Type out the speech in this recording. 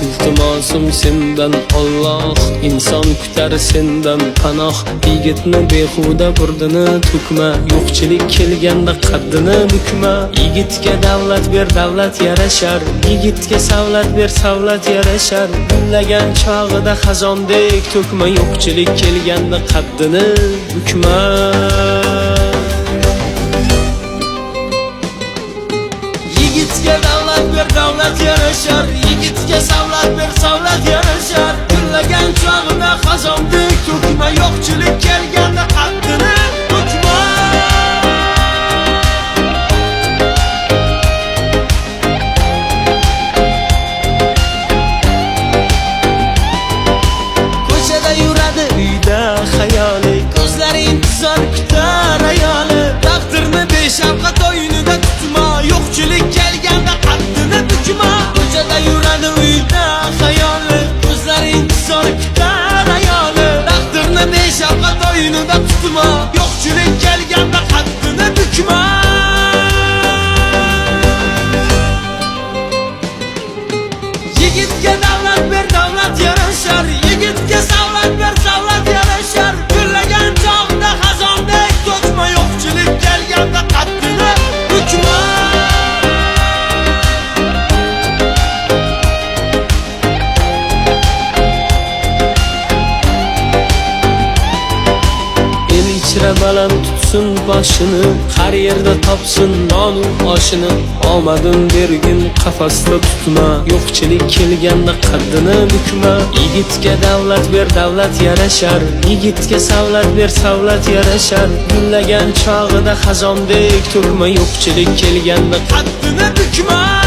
İltimosum sendan Allah, inson kutar sendan panoh. Yigitni behuda burdini to'kma, yo'qchilik kelganda qaddini bukma. Yigitga davlat ber, davlat yarashar, yigitga savlat ber, savlat yarashar. Gullagan chog'ida xazondek to'kma, yo'qchilik kelganda qaddini bukma. Yigitga davlat ber, davlat yarashar, yigitga savlat ber, savlat yarashar. Gullagan chog'ida xazondek to'kma, yo'qchilik kelganda qaddini bukma. Ko'chada yuradi uyda xayoli, ko'zlari intizor kutar ayoli. Taqdirni beshafqat o'yinida tutma, yo'qchilik kelganda qaddini bukma. Ko'chada yuradi uyda xayoli, ko'zlari intizor kutar ayoli. Taqdirni beshafqat o'yinida tutma, yo'qchilik kelganda qaddini bukma. Yigitga davlat ber, davlat yarashar, yigitga savlat ber, savlat yarashar. Gullagan chog'da xazondek to'kma, yo'qchilik kelganda qaddini bukma. El ichra baland tutsin boshini, har yerda topsin nonu oshini. Omadim bergin qafasda tutma, yo'qchilik kelganda qaddini bukma. Yigitga davlat ber, davlat yarashar, yigitga savlat ber, savlat yarashar. Gullagan chog'ida xazondek to'kma, yo'qchilik kelganda qaddini bukma.